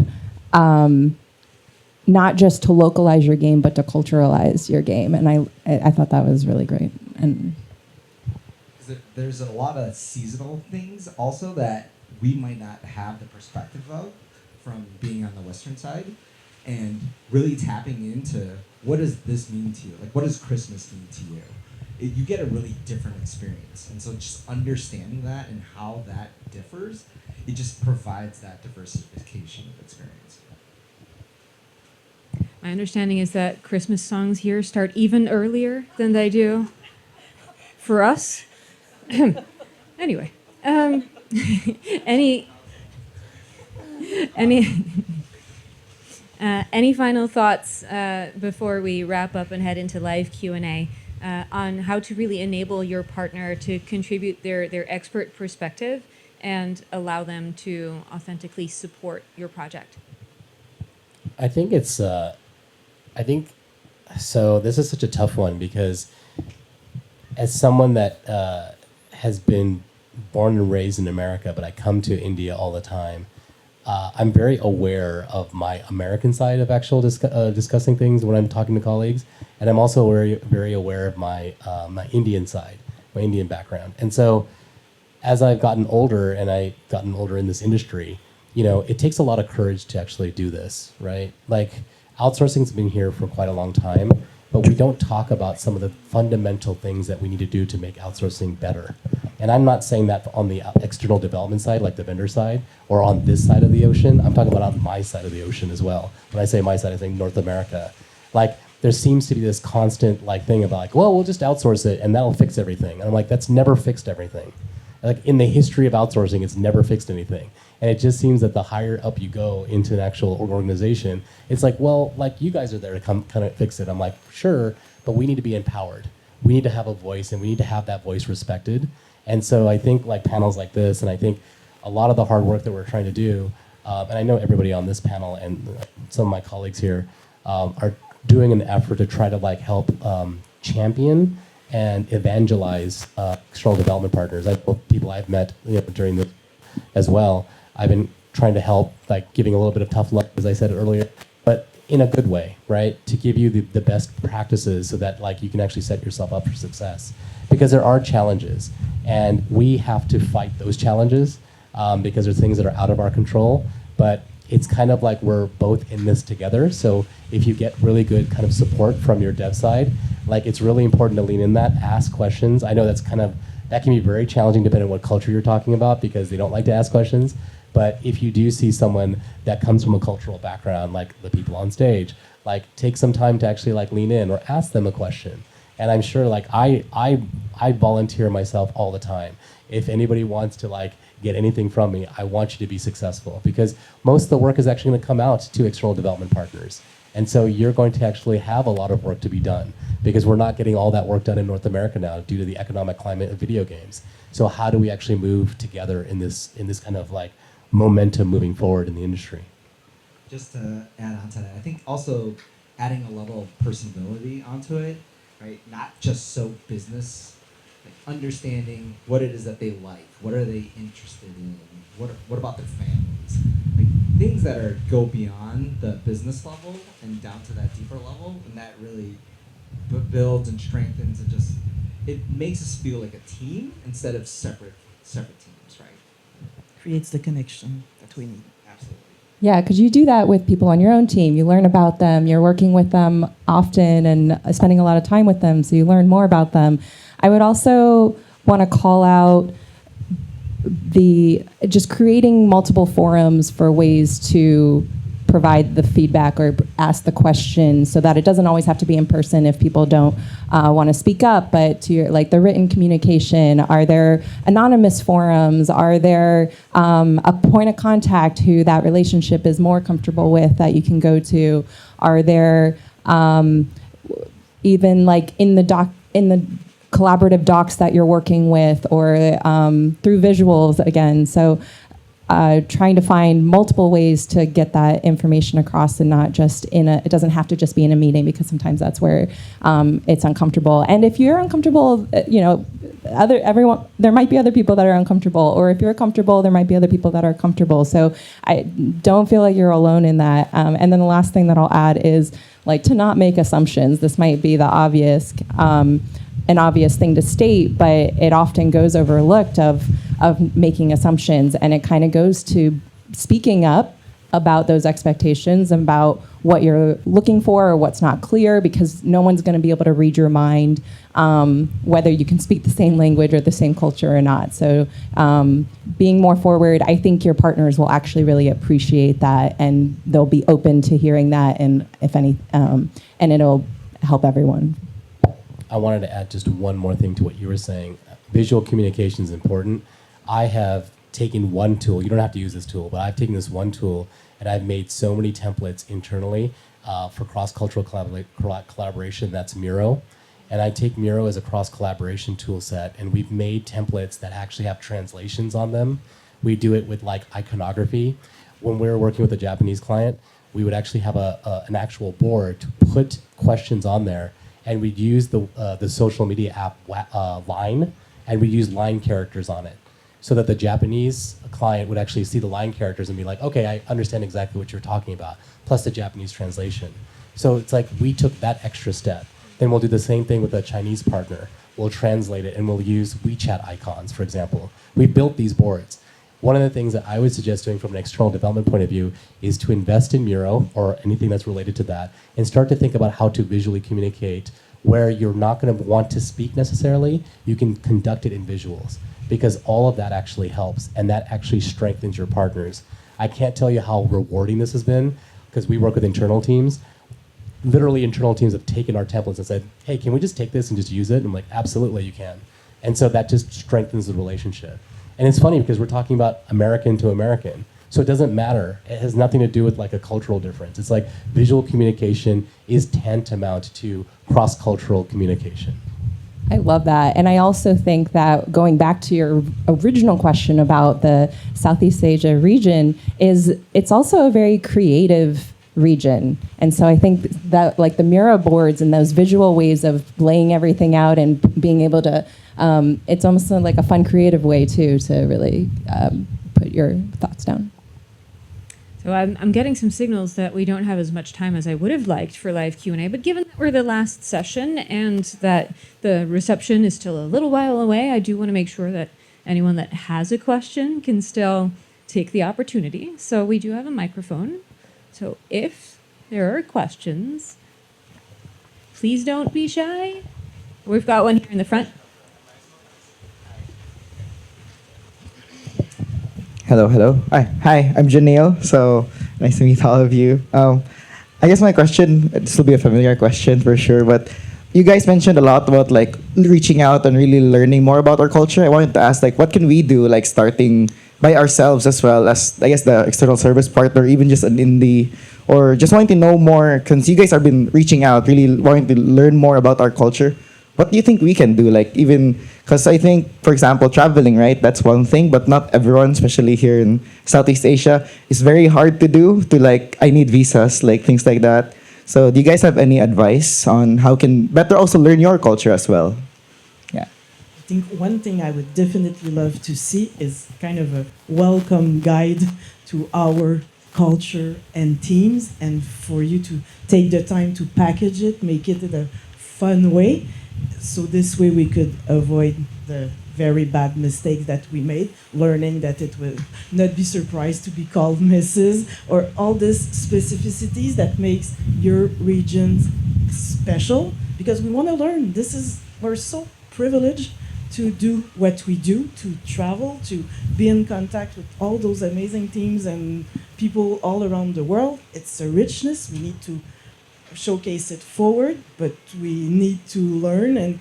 not just to localize your game, but to culturalize your game, and I thought that was really great. And there's a lot of seasonal things also that we might not have the perspective of from being on the Western side, and really tapping into what does this mean to you? Like, what does Christmas mean to you? You get a really different experience, and so just understanding that and how that differs, it just provides that diversification of experience. My understanding is that Christmas songs here start even earlier than they do for us. Anyway, any final thoughts before we wrap up and head into live Q&A on how to really enable your partner to contribute their expert perspective and allow them to authentically support your project? I think it's, so this is such a tough one because as someone that has been born and raised in America, but I come to India all the time, I'm very aware of my American side of actual discussing things when I'm talking to colleagues, and I'm also very, very aware of my my Indian side, my Indian background. And so, as I've gotten older and I've gotten older in this industry, you know, it takes a lot of courage to actually do this, right? Like, outsourcing's been here for quite a long time, but we don't talk about some of the fundamental things that we need to do to make outsourcing better. And I'm not saying that on the external development side, like the vendor side, or on this side of the ocean. I'm talking about on my side of the ocean as well. When I say my side, I think North America. Like, there seems to be this constant like thing about like, well, we'll just outsource it and that'll fix everything. And I'm like, that's never fixed everything. Like, in the history of outsourcing, it's never fixed anything. And it just seems that the higher up you go into an actual organization, it's like, well, like, you guys are there to come kind of fix it. I'm like, sure, but we need to be empowered. We need to have a voice, and we need to have that voice respected. And so I think like panels like this, and I think a lot of the hard work that we're trying to do, and I know everybody on this panel and some of my colleagues here are doing an effort to try to like help champion and evangelize external development partners. People I've met during this as well. I've been trying to help, like giving a little bit of tough love, as I said earlier, but in a good way, right? To give you the best practices so that like you can actually set yourself up for success. Because there are challenges, and we have to fight those challenges because they're things that are out of our control. But it's kind of like we're both in this together. So if you get really good kind of support from your dev side, like it's really important to lean in that, ask questions. I know that can be very challenging depending on what culture you're talking about because they don't like to ask questions. But if you do see someone that comes from a cultural background, like the people on stage, like take some time to actually like lean in or ask them a question. And I'm sure like I volunteer myself all the time. If anybody wants to like get anything from me, I want you to be successful because most of the work is actually going to come out to external development partners. And so you're going to actually have a lot of work to be done because we're not getting all that work done in North America now due to the economic climate of video games. So how do we actually move together in this kind of like momentum moving forward in the industry? Just to add on to that, I think also adding a level of personability onto it, right? Not just so business, like understanding what it is that they like, what are they interested in, what about their families, like things that go beyond the business level and down to that deeper level, and that really builds and strengthens and just it makes us feel like a team instead of separate teams, right? Creates the connection that we need. Absolutely. yeah, because you do that with people on your own team. You learn about them. You're working with them often and spending a lot of time with them, so you learn more about them. I would also want to call out just creating multiple forums for ways to provide the feedback or ask the question so that it doesn't always have to be in person if people don't want to speak up, but to your, like the written communication, are there anonymous forums? Are there a point of contact who that relationship is more comfortable with that you can go to? Are there even like in the collaborative docs that you're working with, or through visuals again? So trying to find multiple ways to get that information across, and not just it doesn't have to just be in a meeting, because sometimes that's where it's uncomfortable. And if you're uncomfortable, there might be other people that are uncomfortable, or if you're comfortable, there might be other people that are comfortable. So I don't feel like you're alone in that. And then the last thing that I'll add is like to not make assumptions. This might be the obvious, an obvious thing to state, but it often goes overlooked of making assumptions, and it kind of goes to speaking up about those expectations, about what you're looking for or what's not clear, because no one's going to be able to read your mind, whether you can speak the same language or the same culture or not. So being more forward, I think your partners will actually really appreciate that, and they'll be open to hearing that, and if any, and it'll help everyone. I wanted to add just one more thing to what you were saying. Visual communication is important. I have taken one tool. You don't have to use this tool, but I've taken this one tool and I've made so many templates internally for cross-cultural collaboration. That's Miro. And I take Miro as a cross-collaboration tool set, and we've made templates that actually have translations on them. We do it with like iconography. When we were working with a Japanese client, we would actually have an actual board to put questions on there, and we'd use the social media app Line, and we'd use line characters on it, so that the Japanese client would actually see the line characters and be like, okay, I understand exactly what you're talking about, plus the Japanese translation. So it's like we took that extra step. Then we'll do the same thing with a Chinese partner. We'll translate it and we'll use WeChat icons, for example. We built these boards. One of the things that I would suggest doing from an external development point of view is to invest in Miro or anything that's related to that, and start to think about how to visually communicate where you're not going to want to speak necessarily. You can conduct it in visuals, because all of that actually helps, and that actually strengthens your partners. I can't tell you how rewarding this has been, because we work with internal teams. Literally, internal teams have taken our templates and said, hey, can we just take this and just use it? And I'm like, absolutely, you can. And so that just strengthens the relationship. And it's funny because we're talking about American to American. So it doesn't matter. It has nothing to do with like a cultural difference. It's like visual communication is tantamount to cross-cultural communication. I love that. And I also think that going back to your original question about the Southeast Asia region, it's also a very creative region. And so I think that like the Miro boards and those visual ways of laying everything out and being able to, it's almost like a fun creative way too to really put your thoughts down. So I'm getting some signals that we don't have as much time as I would have liked for live Q&A, but given that we're the last session and that the reception is still a little while away, I do want to make sure that anyone that has a question can still take the opportunity. So we do have a microphone. So if there are questions, please don't be shy. We've got one here in the front. Hello. Hi, I'm Janelle. So nice to meet all of you. I guess my question, this will be a familiar question for sure, but you guys mentioned a lot about like reaching out and really learning more about our culture. I wanted to ask, like, what can we do, like starting by ourselves as well as, I guess, the external service partner, even just an indie, or just wanting to know more, because you guys have been reaching out, really wanting to learn more about our culture. What do you think we can do? Like, even, because I think, for example, traveling, right? That's one thing, but not everyone, especially here in Southeast Asia, is very hard to do, to like, I need visas, like things like that. So do you guys have any advice on how can better also learn your culture as well? Yeah. I think one thing I would definitely love to see is kind of a welcome guide to our culture and teams, and for you to take the time to package it, make it in a fun way. So this way we could avoid the very bad mistakes that we made, learning that it will not be surprised to be called Mrs. or all these specificities that makes your region special, because we want to learn. We're so privileged to do what we do, to travel, to be in contact with all those amazing teams and people all around the world. It's a richness. We need to showcase it forward, but we need to learn, and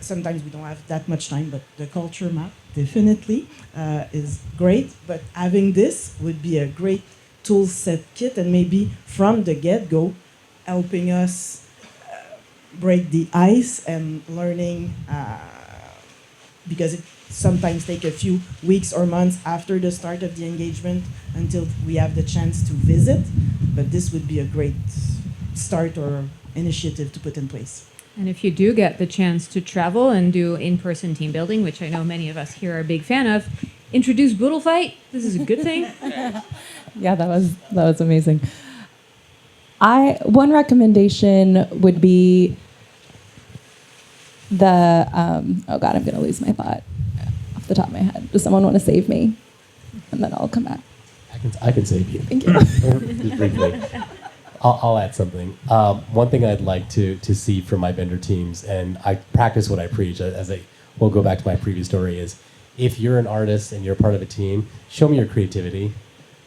sometimes we don't have that much time, but the culture map definitely is great. But having this would be a great tool set kit, and maybe from the get-go helping us break the ice and learning, because it sometimes takes a few weeks or months after the start of the engagement until we have the chance to visit. But this would be a great start or initiative to put in place. And if you do get the chance to travel and do in-person team building, which I know many of us here are a big fan of, introduce Boodle Fight. This is a good thing. Yeah, that was amazing. One recommendation would be the oh god, I'm gonna lose my thought off the top of my head. Does someone want to save me? And then I'll come back. I can save you. Thank you. Just briefly. I'll add something. One thing I'd like to see from my vendor teams, and I practice what I preach, we'll go back to my previous story, is if you're an artist and you're part of a team, show me your creativity.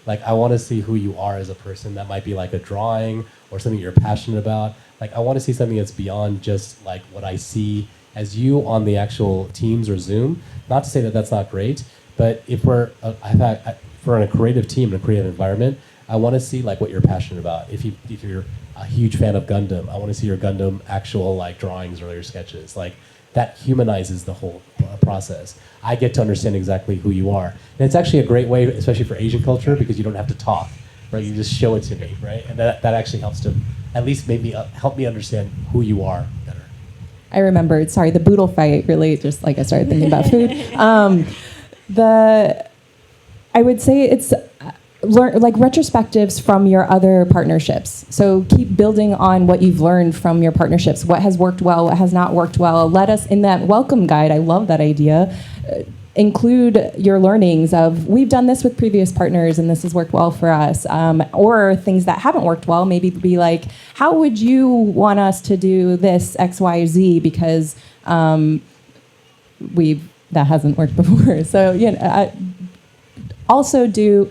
Like, I want to see who you are as a person. That might be like a drawing or something you're passionate about. Like, I want to see something that's beyond just like what I see as you on the actual Teams or Zoom. Not to say that that's not great, but if we're in a creative team, in a creative environment, I want to see like what you're passionate about. If you're a huge fan of Gundam, I want to see your Gundam actual like drawings or your sketches. Like, that humanizes the whole process. I get to understand exactly who you are. And it's actually a great way, especially for Asian culture, because you don't have to talk, right? You just show it to me, right? And that actually helps to at least help me understand who you are better. I remembered, sorry, the Boodle Fight really just like I started thinking about food. I would say it's like retrospectives from your other partnerships. So keep building on what you've learned from your partnerships. What has worked well, what has not worked well. Let us, in that welcome guide, I love that idea, include your learnings of, we've done this with previous partners and this has worked well for us. Or things that haven't worked well, maybe be like, how would you want us to do this X, Y, Z? Because that hasn't worked before. So, also do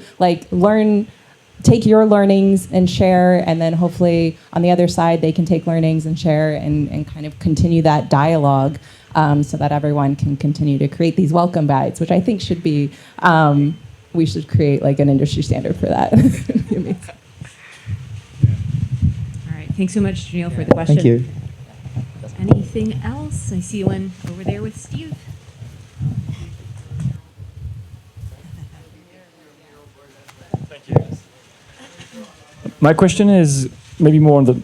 take your learnings and share, and then hopefully on the other side they can take learnings and share and kind of continue that dialogue, so that everyone can continue to create these welcome guides, which I think should be, we should create like an industry standard for that. All right. Thanks so much, Janelle, for the question. Thank you. Anything else? I see one over there with Steve. My question is maybe more on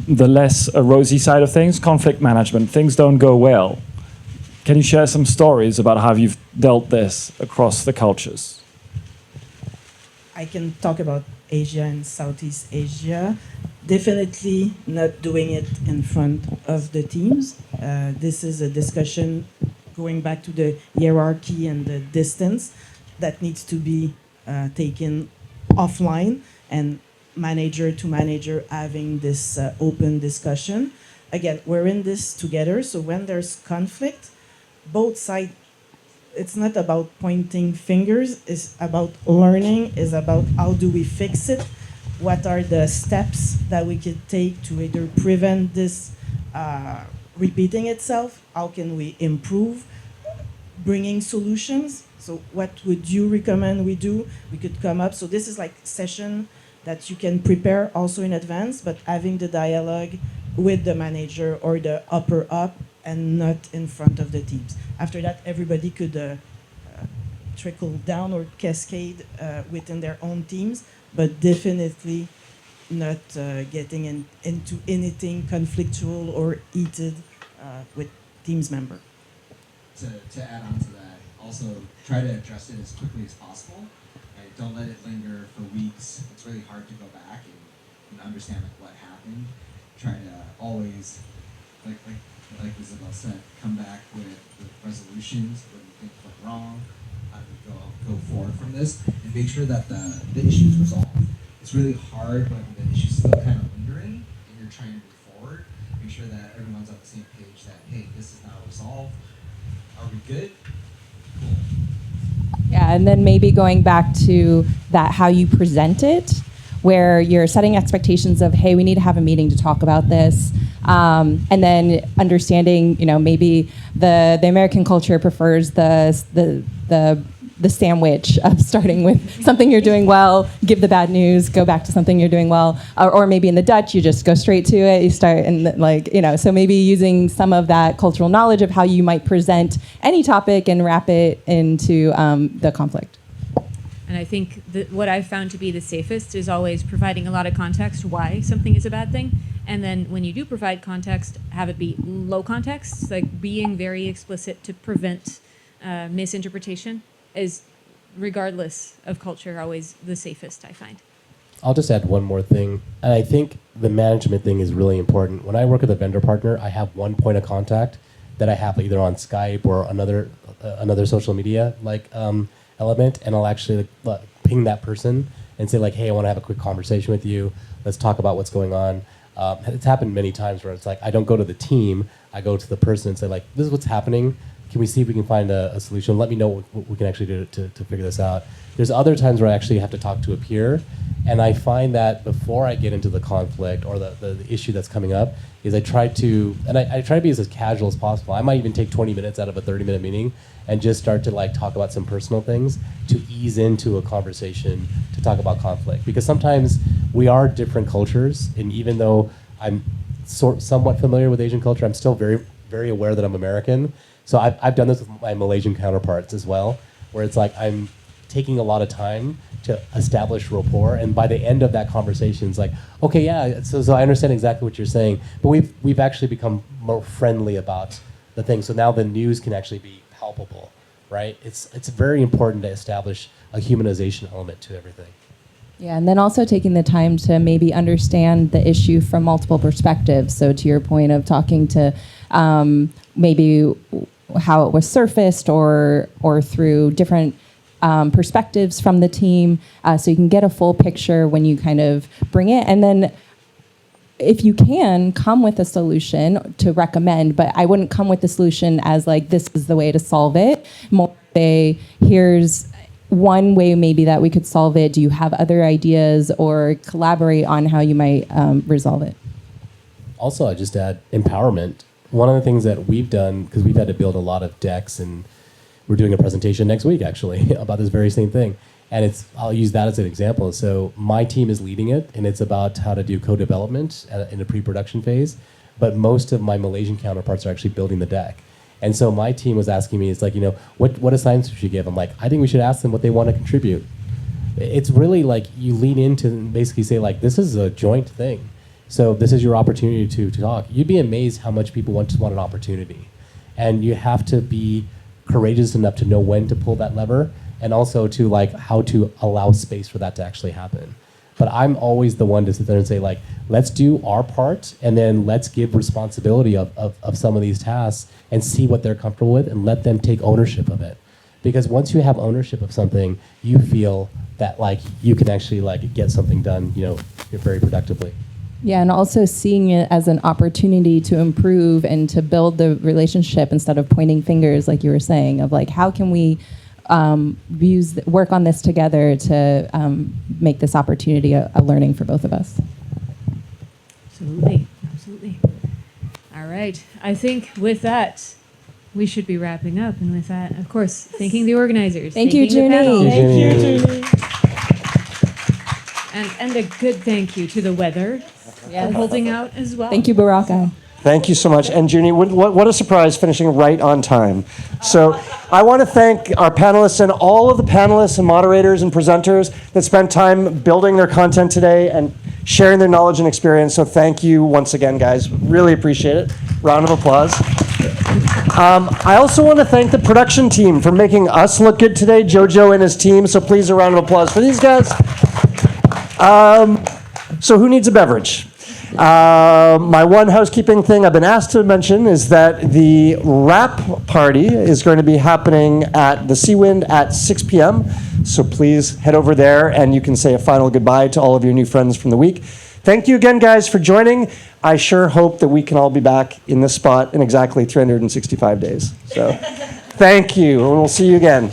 the less rosy side of things, conflict management. Things don't go well. Can you share some stories about how you've dealt this across the cultures? I can talk about Asia and Southeast Asia. Definitely not doing it in front of the teams. This is a discussion going back to the hierarchy and the distance that needs to be taken offline, and manager to manager having this open discussion. Again, we're in this together, so when there's conflict, both sides, it's not about pointing fingers, it's about learning, it's about how do we fix it, what are the steps that we could take to either prevent this repeating itself, how can we improve, bringing solutions. So what would you recommend we do? We could come up. So this is like session that you can prepare also in advance, but having the dialogue with the manager or the upper up and not in front of the teams. After that, everybody could trickle down or cascade within their own teams, but definitely not getting into anything conflictual or heated with teams member. To add on to that, also try to address it as quickly as possible. Right? Don't let it linger for weeks. It's really hard to go back and understand what happened. Try to always, like Isabelle said, come back with resolutions. What do you think went wrong? How do we go forward from this? And make sure that the issue is resolved. It's really hard when the issue's still kind of lingering and you're trying to move forward. Make sure sure that everyone's on the same page that, hey, this is now resolved. Are we good? Cool. Yeah, and then maybe going back to that, how you present it, where you're setting expectations of, hey, we need to have a meeting to talk about this, and then understanding, maybe the American culture prefers the sandwich of starting with something you're doing well, give the bad news, go back to something you're doing well, or maybe in the Dutch you just go straight to it. You start and so maybe using some of that cultural knowledge of how you might present any topic and wrap it into the conflict. And I think that what I've found to be the safest is always providing a lot of context why something is a bad thing. And then when you do provide context, have it be low context, like being very explicit to prevent misinterpretation is, regardless of culture, always the safest, I find. I'll just add one more thing. And I think the management thing is really important. When I work with a vendor partner, I have one point of contact that I have either on Skype or another social media element, and I'll actually ping that person and say hey, I want to have a quick conversation with you. Let's talk about what's going on. It's happened many times where it's I don't go to the team, I go to the person and say this is what's happening. Can we see if we can find a solution? Let me know what we can actually do to figure this out. There's other times where I actually have to talk to a peer, and I find that before I get into the conflict or the issue that's coming up, is I try to be as casual as possible. I might even take 20 minutes out of a 30-minute meeting and just start to talk about some personal things to ease into a conversation to talk about conflict. Because sometimes we are different cultures, and even though I'm somewhat familiar with Asian culture, I'm still very, very aware that I'm American. So I've done this with my Malaysian counterparts as well, where it's I'm taking a lot of time to establish rapport, and by the end of that conversation, it's okay, yeah, so I understand exactly what you're saying, but we've actually become more friendly about the thing. So now the news can actually be palpable, right? It's very important to establish a humanization element to everything. Yeah, and then also taking the time to maybe understand the issue from multiple perspectives. So to your point of talking to maybe how it was surfaced or through different perspectives from the team, so you can get a full picture when you kind of bring it. And then if you can, come with a solution to recommend, but I wouldn't come with the solution as this is the way to solve it. More say, here's one way maybe that we could solve it. Do you have other ideas, or collaborate on how you might resolve it? Also, I just add empowerment. One of the things that we've done, because we've had to build a lot of decks, and we're doing a presentation next week actually about this very same thing. And I'll use that as an example. So my team is leading it, and it's about how to do co-development in a pre-production phase. But most of my Malaysian counterparts are actually building the deck. And so my team was asking me, it's what assignments should you give? I'm I think we should ask them what they want to contribute. It's really you lean into and basically say this is a joint thing. So this is your opportunity to talk. You'd be amazed how much people just want an opportunity. And you have to be courageous enough to know when to pull that lever, and also to how to allow space for that to actually happen. But I'm always the one to sit there and say let's do our part, and then let's give responsibility of some of these tasks and see what they're comfortable with, and let them take ownership of it. Because once you have ownership of something, you feel that you can actually get something done very productively. Yeah, and also seeing it as an opportunity to improve and to build the relationship instead of pointing fingers, like you were saying, of how can we work on this together to make this opportunity a learning for both of us. Absolutely. All right. I think with that, we should be wrapping up. And with that, of course, thanking the organizers. Thank you, thanking the panel. Juney. Thank you, Juney. And a good thank you to the weather for holding out as well. Thank you, Baraka. Thank you so much. And Juney, what a surprise, finishing right on time. So I want to thank our panelists and all of the panelists and moderators and presenters that spent time building their content today and sharing their knowledge and experience. So thank you once again, guys. Really appreciate it. Round of applause. I also want to thank the production team for making us look good today, Jojo and his team. So please, a round of applause for these guys. So who needs a beverage? My one housekeeping thing I've been asked to mention is that the wrap party is going to be happening at the Seawind at 6 p.m. So please head over there and you can say a final goodbye to all of your new friends from the week. Thank you again, guys, for joining. I sure hope that we can all be back in this spot in exactly 365 days. So thank you, and we'll see you again.